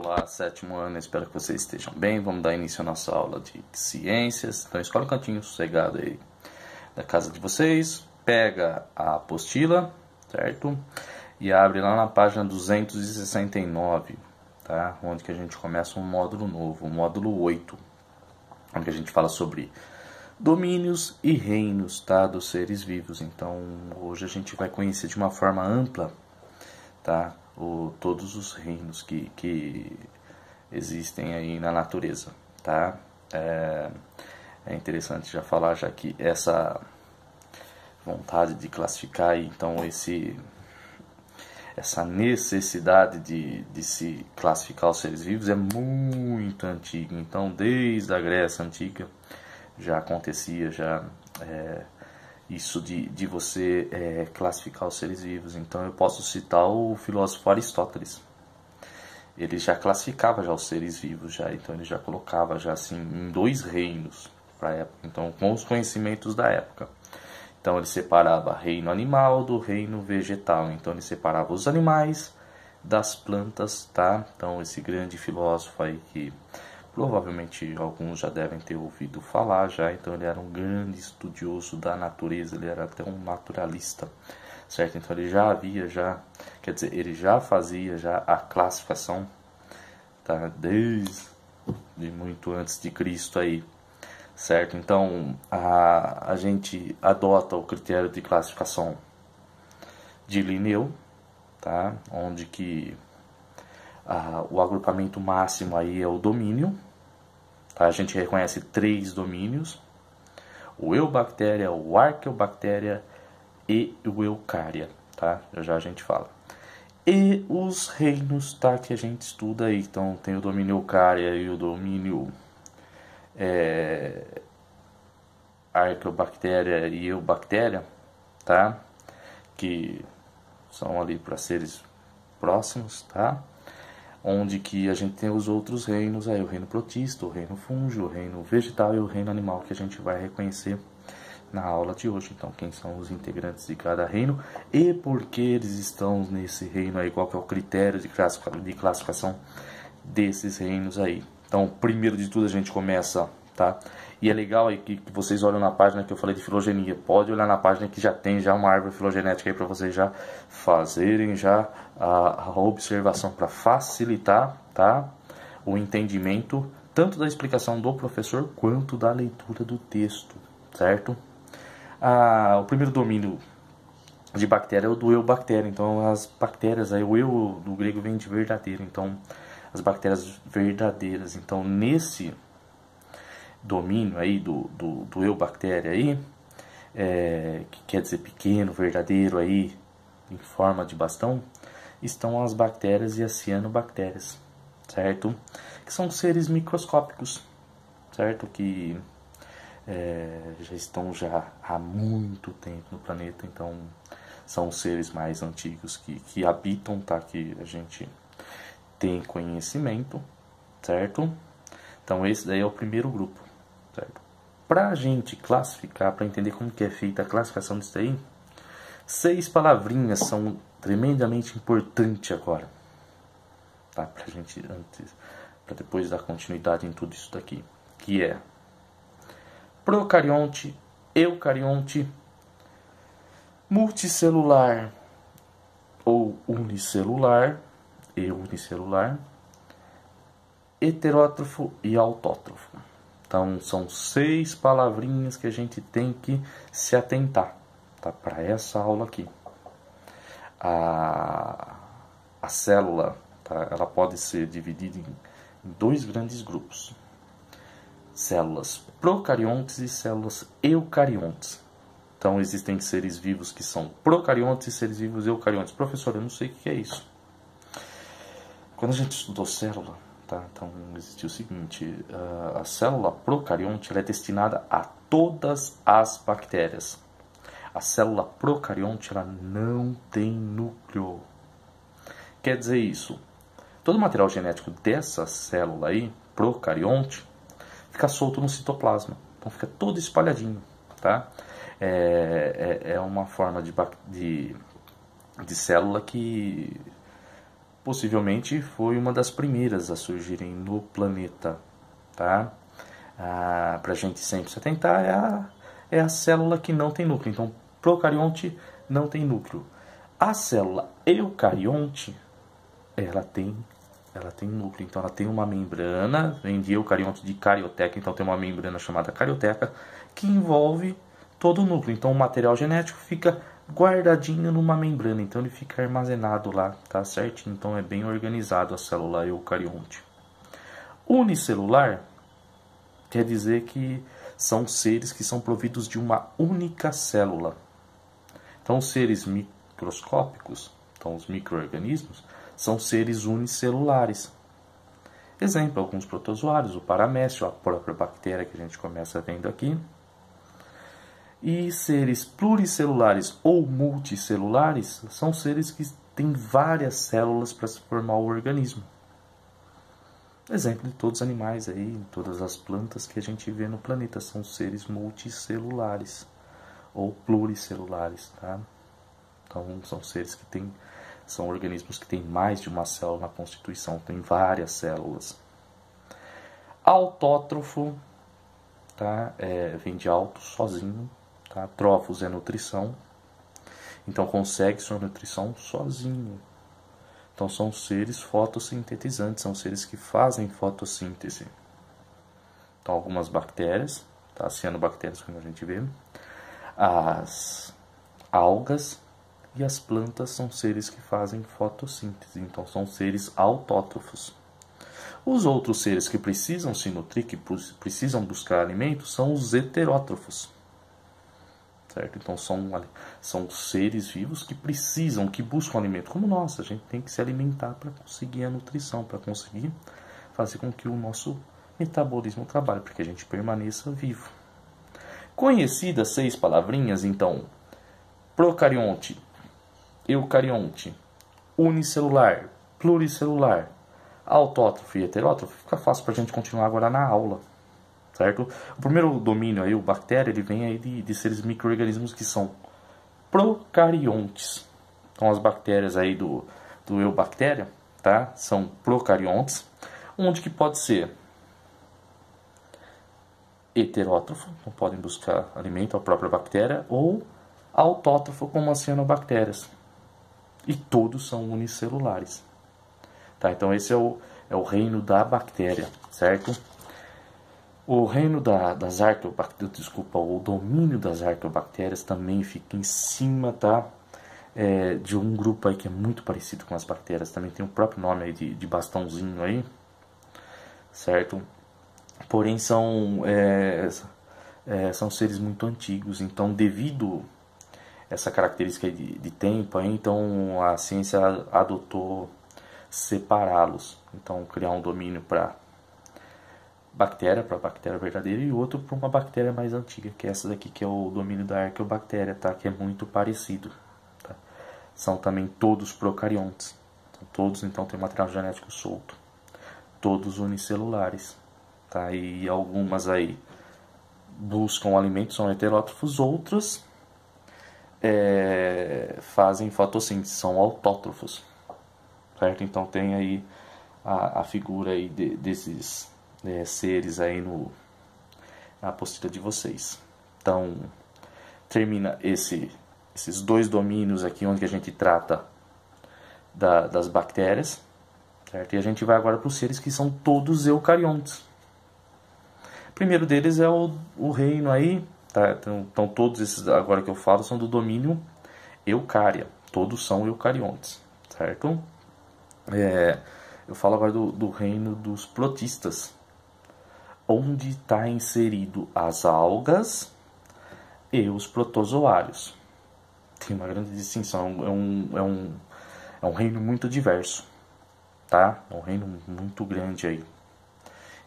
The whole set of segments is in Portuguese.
Olá, sétimo ano, espero que vocês estejam bem. Vamos dar início à nossa aula de ciências. Então, escolhe um cantinho sossegado aí da casa de vocês, pega a apostila, certo? E abre lá na página 269, tá? Onde que a gente começa um módulo novo, o módulo 8, onde a gente fala sobre domínios e reinos, tá? Dos seres vivos. Então, hoje a gente vai conhecer de uma forma ampla, tá? Todos os reinos que existem aí na natureza, tá? É interessante já falar, já que essa vontade de classificar, então essa necessidade de se classificar os seres vivos é muito antiga. Então, desde a Grécia Antiga já acontecia isso de você classificar os seres vivos. Então eu posso citar o filósofo Aristóteles. Ele já classificava já os seres vivos, já, então ele já colocava já assim em dois reinos para a época, então com os conhecimentos da época. Então ele separava reino animal do reino vegetal. Então ele separava os animais das plantas, tá? Então esse grande filósofo aí que provavelmente alguns já devem ter ouvido falar já, então ele era um grande estudioso da natureza, ele era até um naturalista, certo? Então ele já havia, quer dizer, ele já fazia já a classificação, tá? Desde muito antes de Cristo aí, certo? Então a gente adota o critério de classificação de Linneu, tá? Onde que o agrupamento máximo aí é o domínio, tá? A gente reconhece 3 domínios: o Eubactéria, o Arqueobactéria e o Eucária, tá? Já a gente fala. E os reinos, tá? Que a gente estuda aí. Então tem o domínio Eucária e o domínio Arqueobactéria e Eubactéria, tá? Que são ali para seres próximos, tá? Onde que a gente tem os outros reinos aí, o reino protista, o reino fúngio, o reino vegetal e o reino animal, que a gente vai reconhecer na aula de hoje. Então, quem são os integrantes de cada reino e por que eles estão nesse reino aí, qual que é o critério de classificação desses reinos aí. Então, primeiro de tudo a gente começa, tá? E é legal aí que vocês olham na página que eu falei de filogenia. Pode olhar na página que já tem uma árvore filogenética aí para vocês já fazerem a observação, para facilitar, tá? O entendimento tanto da explicação do professor quanto da leitura do texto, certo? O primeiro domínio de bactéria é o do Eubactéria. Então as bactérias aí, o eu do grego vem de verdadeiro, então as bactérias verdadeiras. Então nesse domínio aí do Eubactéria aí, que quer dizer pequeno, verdadeiro aí, em forma de bastão, estão as bactérias e as cianobactérias, certo? Que são seres microscópicos, certo? Que já estão há muito tempo no planeta, então são os seres mais antigos que habitam, tá? Que a gente tem conhecimento, certo? Então esse daí é o primeiro grupo, certo? Para a gente classificar, para entender como que é feita a classificação disso aí, 6 palavrinhas são tremendamente importantes agora, tá? Para depois dar continuidade em tudo isso daqui, que é procarionte, eucarionte, multicelular ou unicelular e unicelular, heterótrofo e autótrofo. Então são 6 palavrinhas que a gente tem que se atentar, tá? Para essa aula aqui. A célula, tá? Ela pode ser dividida em 2 grandes grupos: células procariontes e células eucariontes. Então existem seres vivos que são procariontes e seres vivos eucariontes. Professor, eu não sei o que é isso. Quando a gente estudou célula, tá? Então existe o seguinte: a célula procarionte ela é destinada a todas as bactérias. A célula procarionte ela não tem núcleo. Quer dizer isso? Todo o material genético dessa célula aí, procarionte, fica solto no citoplasma. Então fica todo espalhadinho, tá? É uma forma de célula que possivelmente foi uma das primeiras a surgirem no planeta, tá? Para a gente sempre se atentar, é a célula que não tem núcleo. Então, procarionte não tem núcleo. A célula eucarionte, ela tem núcleo. Então, ela tem uma membrana, vem de eucarionte de carioteca, então tem uma membrana chamada carioteca, que envolve todo o núcleo. Então, o material genético fica guardadinho numa membrana, então ele fica armazenado lá, tá certinho. Então, é bem organizado a célula eucarionte. Unicelular quer dizer que são seres que são providos de uma única célula. Então, os seres microscópicos, então os micro-organismos, são seres unicelulares. Exemplo, alguns protozoários, o paramécio, a própria bactéria que a gente começa vendo aqui. E seres pluricelulares ou multicelulares são seres que têm várias células para se formar o organismo. Exemplo de todos os animais aí, todas as plantas que a gente vê no planeta são seres multicelulares ou pluricelulares, tá? Então são seres que são organismos que têm mais de uma célula na constituição, tem várias células. Autótrofo, tá? Vem de auto, sozinho, tá? Trófos é nutrição, então consegue sua nutrição sozinho. Então são seres fotossintetizantes, são seres que fazem fotossíntese. Então algumas bactérias, tá? Cianobactérias, como a gente vê, as algas e as plantas são seres que fazem fotossíntese, então são seres autótrofos. Os outros seres que precisam se nutrir, que precisam buscar alimento, são os heterótrofos. Certo? Então são seres vivos que precisam, que buscam alimento, como nós. A gente tem que se alimentar para conseguir a nutrição, para conseguir fazer com que o nosso metabolismo trabalhe, para que a gente permaneça vivo. Conhecidas 6 palavrinhas, então, procarionte, eucarionte, unicelular, pluricelular, autótrofo e heterótrofo, fica fácil para a gente continuar agora na aula. Certo? O primeiro domínio aí, o bactéria, ele vem aí de seres micro-organismos que são procariontes. Então as bactérias aí do eubactéria, tá? São procariontes, onde que pode ser heterótrofo, não podem buscar alimento, a própria bactéria, ou autótrofo, como as cianobactérias. E todos são unicelulares. Tá? Então esse é o reino da bactéria, certo? O reino das arqueobactérias, desculpa, o domínio das arqueobactérias também fica em cima, tá? De um grupo aí que é muito parecido com as bactérias, também tem o próprio nome aí de bastãozinho aí, certo? Porém são seres muito antigos, então devido essa característica de tempo, aí, então a ciência adotou separá-los, então criar um domínio para bactéria verdadeira e outro para uma bactéria mais antiga, que é essa daqui, que é o domínio da arqueobactéria, tá? Que é muito parecido, tá? São também todos procariontes, todos então têm material genético solto, todos unicelulares, tá? E algumas aí buscam alimento, são heterótrofos, outros fazem fotossíntese, são autótrofos, certo? Então tem aí a figura aí desses seres aí na apostila de vocês. Então, termina esses 2 domínios aqui, onde a gente trata das bactérias, certo? E a gente vai agora para os seres que são todos eucariontes. O primeiro deles é o reino aí, tá? Então todos esses agora que eu falo são do domínio eucária, todos são eucariontes, certo? Eu falo agora do reino dos protistas, onde está inserido as algas e os protozoários. Tem uma grande distinção, é um reino muito diverso, tá? É um reino muito grande aí.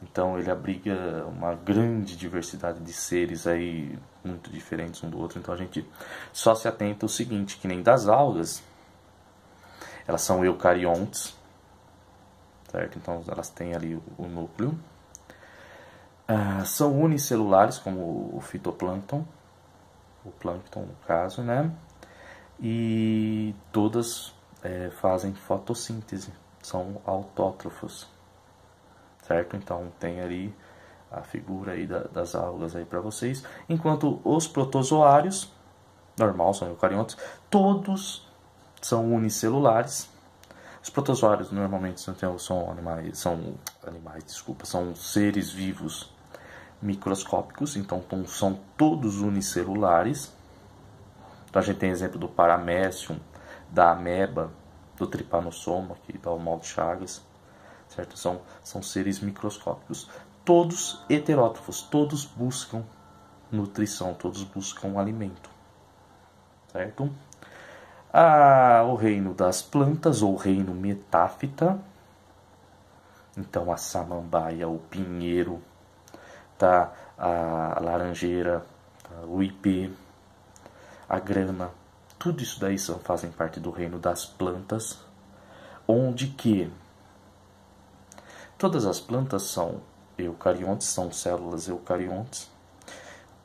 Então ele abriga uma grande diversidade de seres aí, muito diferentes um do outro. Então a gente só se atenta ao seguinte, que nem das algas, elas são eucariontes, certo? Então elas têm ali o núcleo. São unicelulares, como o fitoplâncton, o plâncton no caso, né? E todas fazem fotossíntese, são autótrofos, certo? Então tem ali a figura aí das algas aí para vocês, enquanto os protozoários, normal, são eucariontes, todos são unicelulares. Os protozoários normalmente são seres vivos microscópicos, então são todos unicelulares. Então a gente tem exemplo do Paramecium, da ameba, do Trypanosoma, que dá o mal de Chagas, certo? São seres microscópicos, todos heterótrofos, todos buscam nutrição, todos buscam alimento, certo? O reino das plantas, ou reino metáfita, então a samambaia, o pinheiro, tá? A laranjeira, tá? O ipê, a grama, tudo isso daí fazem parte do reino das plantas, onde que todas as plantas são eucariontes, são células eucariontes,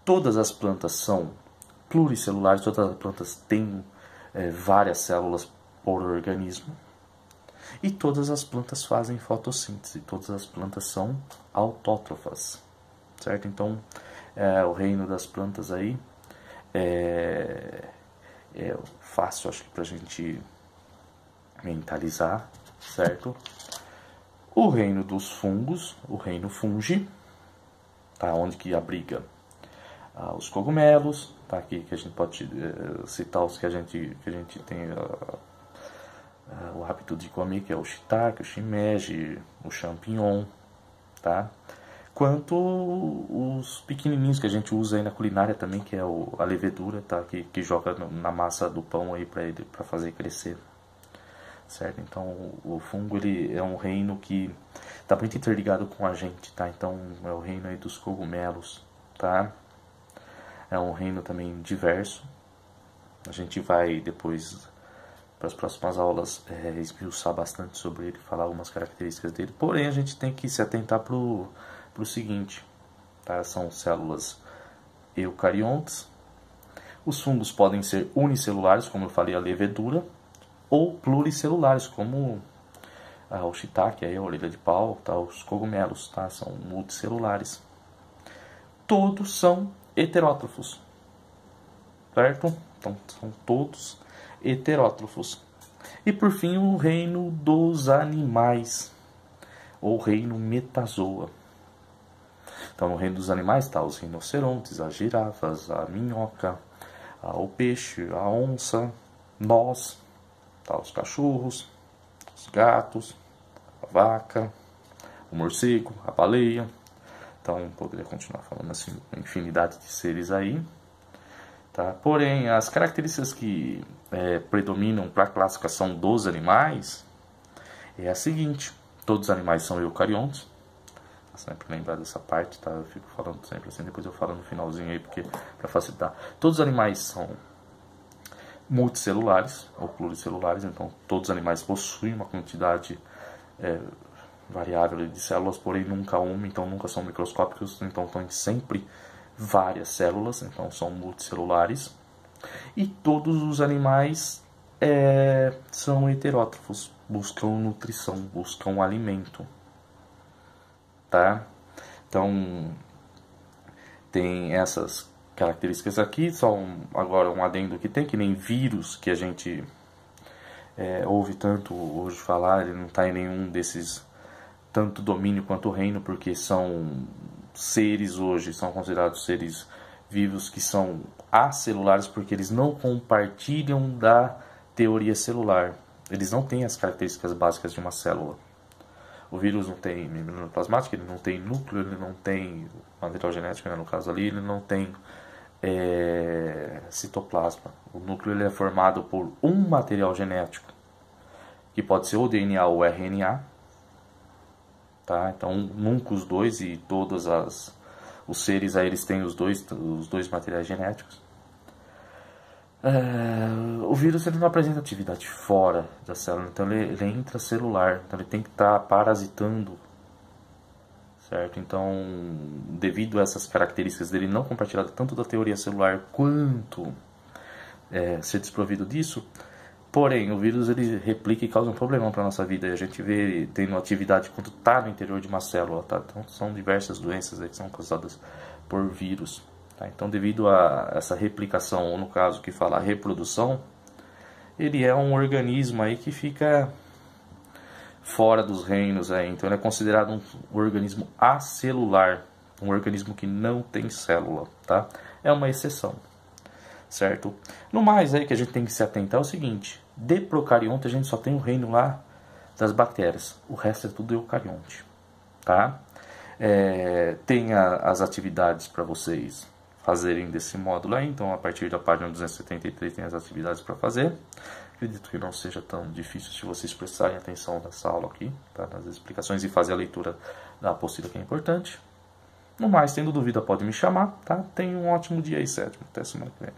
todas as plantas são pluricelulares, todas as plantas têm várias células por organismo, e todas as plantas fazem fotossíntese, todas as plantas são autótrofas, certo? Então, o reino das plantas aí é fácil, acho que, pra gente mentalizar, certo? O reino dos fungos, o reino fungi, tá? Onde que abriga os cogumelos, tá? Aqui que a gente pode citar os que a gente tem o hábito de comer, que é o shiitake, o shimeji, o champignon, tá? Quanto os pequenininhos que a gente usa aí na culinária também, que é a levedura, tá? Que joga na massa do pão aí para fazer crescer, certo? Então o fungo, ele é um reino que está muito interligado com a gente, tá? Então é o reino aí dos cogumelos, tá? É um reino também diverso. A gente vai depois, para as próximas aulas, esmiuçar bastante sobre ele, falar algumas características dele. Porém, a gente tem que se atentar para o seguinte, tá? São células eucariontes. Os fungos podem ser unicelulares, como eu falei, a levedura, ou pluricelulares, como o shiitake, a orelha de pau, tá? Os cogumelos, tá? São multicelulares. Todos são heterótrofos, certo? Então são todos heterótrofos. E por fim, o reino dos animais, ou reino metazoa. Então no reino dos animais está os rinocerontes, as girafas, a minhoca, o peixe, a onça, nós, tá? Os cachorros, os gatos, a vaca, o morcego, a baleia. Então poderia continuar falando assim, uma infinidade de seres aí, tá? Porém, as características que predominam para a classificação dos animais é a seguinte: todos os animais são eucariontes. Sempre lembrar dessa parte, tá? Eu fico falando sempre assim, depois eu falo no finalzinho aí, porque para facilitar. Todos os animais são multicelulares ou pluricelulares, então todos os animais possuem uma quantidade variável de células, porém nunca uma, então nunca são microscópicos, então tem sempre várias células, então são multicelulares. E todos os animais são heterótrofos, buscam nutrição, buscam alimento, tá? Então tem essas características aqui. Só agora um adendo que tem, que nem vírus, que a gente ouve tanto hoje falar, ele não está em nenhum desses tanto domínio quanto o reino, porque são seres hoje, são considerados seres vivos que são acelulares, porque eles não compartilham da teoria celular, eles não têm as características básicas de uma célula. O vírus não tem membrana plasmática, ele não tem núcleo, ele não tem material genético, né, no caso ali, ele não tem citoplasma. O núcleo, ele é formado por um material genético, que pode ser o DNA ou o RNA, tá? Então nunca os dois, e todos os seres aí, eles têm os dois materiais genéticos. O vírus, ele não apresenta atividade fora da célula, então ele é intracelular, então ele tem que estar parasitando, certo? Então, devido a essas características dele não compartilhar tanto da teoria celular quanto ser desprovido disso, Porém, o vírus ele replica e causa um problema para nossa vida. E a gente vê ele tendo atividade quando está no interior de uma célula, tá? Então, são diversas doenças aí que são causadas por vírus, tá? Então, devido a essa replicação, ou no caso que fala reprodução, ele é um organismo aí que fica fora dos reinos aí. Então, ele é considerado um organismo acelular, um organismo que não tem célula, tá? É uma exceção. Certo? No mais aí que a gente tem que se atentar é o seguinte: de procarionte a gente só tem o reino lá das bactérias, o resto é tudo eucarionte, tá? Tem as atividades para vocês fazerem desse módulo aí, então a partir da página 273 tem as atividades para fazer. Acredito que não seja tão difícil se vocês prestarem atenção nessa aula aqui, tá? Nas explicações e fazer a leitura da apostila, que é importante. No mais, tendo dúvida pode me chamar, tá? Tenha um ótimo dia aí, sétimo. Até semana que vem.